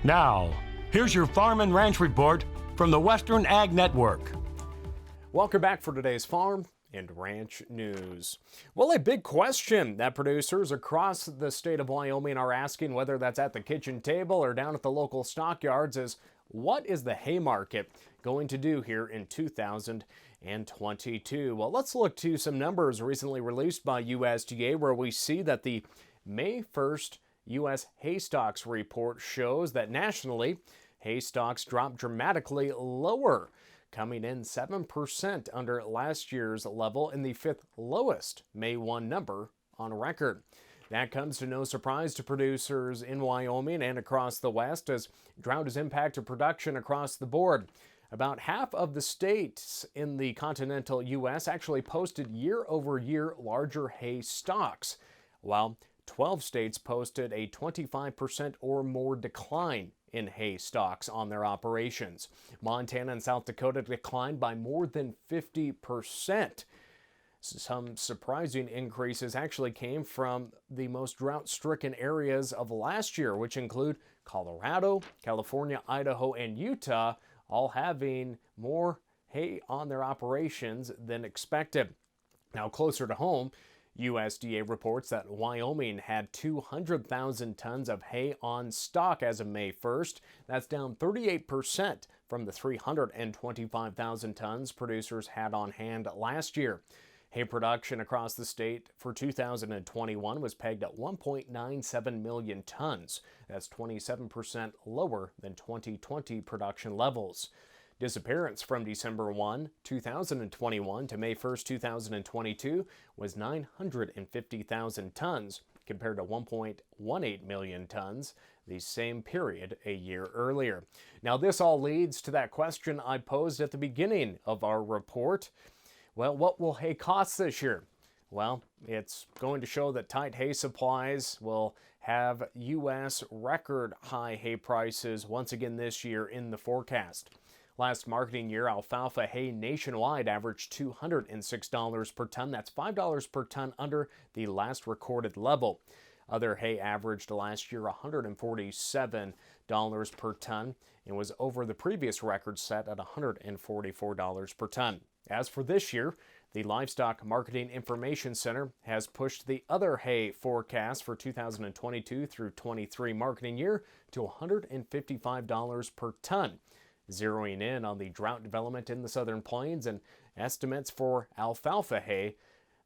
Now, here's your Farm and Ranch Report from the Western Ag Network. Welcome back for today's Farm and Ranch News. Well, a big question that producers across the state of Wyoming are asking, whether that's at the kitchen table or down at the local stockyards, is what is the hay market going to do here in 2022? Well, let's look to some numbers recently released by USDA, where we see that the May 1st U.S. hay stocks report shows that nationally, hay stocks dropped dramatically lower, coming in 7% under last year's level and the fifth lowest May 1 number on record. That comes to no surprise to producers in Wyoming and across the West, as drought has impacted production across the board. About half of the states in the continental U.S. actually posted year-over-year larger hay stocks, while 12 states posted a 25% or more decline in hay stocks on their operations. Montana and South Dakota declined by more than 50%. Some surprising increases actually came from the most drought-stricken areas of last year, which include Colorado, California, Idaho, and Utah, all having more hay on their operations than expected. Now, closer to home, USDA reports that Wyoming had 200,000 tons of hay on stock as of May 1st. That's down 38% from the 325,000 tons producers had on hand last year. Hay production across the state for 2021 was pegged at 1.97 million tons. That's 27% lower than 2020 production levels. Disappearance from December 1, 2021 to May 1, 2022 was 950,000 tons compared to 1.18 million tons the same period a year earlier. Now, this all leads to that question I posed at the beginning of our report. Well, what will hay cost this year? Well, it's going to show that tight hay supplies will have U.S. record high hay prices once again this year in the forecast. Last marketing year, alfalfa hay nationwide averaged $206 per ton. That's $5 per ton under the last recorded level. Other hay averaged last year $147 per ton and was over the previous record set at $144 per ton. As for this year, the Livestock Marketing Information Center has pushed the other hay forecast for 2022 through 23 marketing year to $155 per ton. Zeroing in on the drought development in the Southern Plains, and estimates for alfalfa hay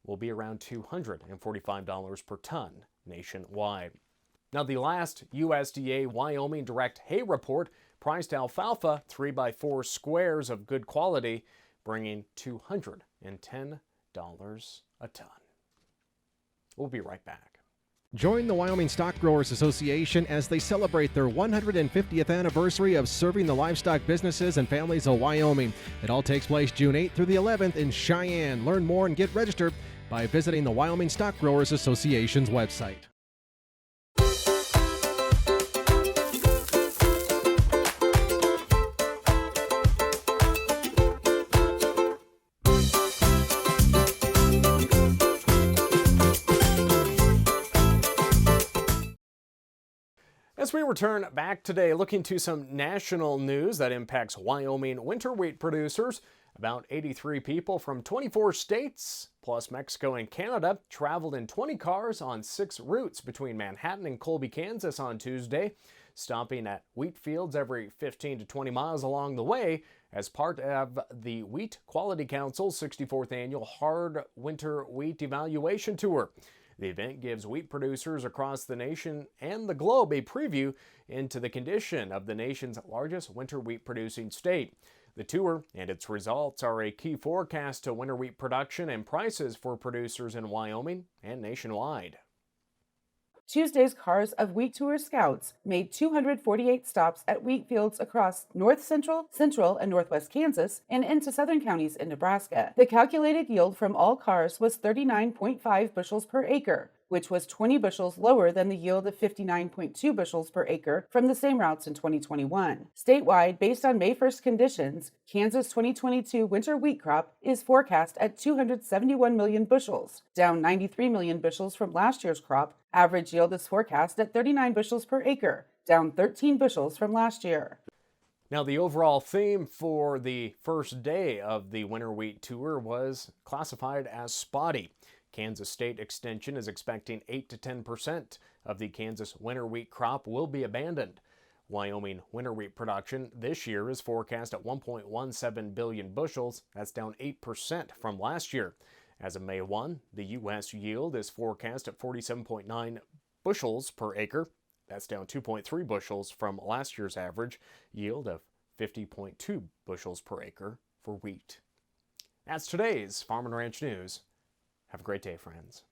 will be around $245 per ton nationwide. Now, the last USDA Wyoming Direct Hay Report priced alfalfa 3x4 squares of good quality, bringing $210 a ton. We'll be right back. Join the Wyoming Stock Growers Association as they celebrate their 150th anniversary of serving the livestock businesses and families of Wyoming. It all takes place June 8th through the 11th in Cheyenne. Learn more and get registered by visiting the Wyoming Stock Growers Association's website. As we return back today, looking to some national news that impacts Wyoming winter wheat producers, about 83 people from 24 states, plus Mexico and Canada, traveled in 20 cars on 6 routes between Manhattan and Colby, Kansas on Tuesday, stopping at wheat fields every 15 to 20 miles along the way as part of the Wheat Quality Council's 64th annual Hard Winter Wheat Evaluation Tour. The event gives wheat producers across the nation and the globe a preview into the condition of the nation's largest winter wheat producing state. The tour and its results are a key forecast to winter wheat production and prices for producers in Wyoming and nationwide. Tuesday's Cars of Wheat Tour Scouts made 248 stops at wheat fields across north central, central, and northwest Kansas and into southern counties in Nebraska. The calculated yield from all cars was 39.5 bushels per acre, which was 20 bushels lower than the yield of 59.2 bushels per acre from the same routes in 2021. Statewide, based on May 1st conditions, Kansas' 2022 winter wheat crop is forecast at 271 million bushels, down 93 million bushels from last year's crop. Average yield is forecast at 39 bushels per acre, down 13 bushels from last year. Now, the overall theme for the first day of the winter wheat tour was classified as spotty. Kansas State Extension is expecting 8 to 10% of the Kansas winter wheat crop will be abandoned. Wyoming winter wheat production this year is forecast at 1.17 billion bushels. That's down 8% from last year. As of May 1, the U.S. yield is forecast at 47.9 bushels per acre. That's down 2.3 bushels from last year's average yield of 50.2 bushels per acre for wheat. That's today's Farm and Ranch News. Have a great day, friends.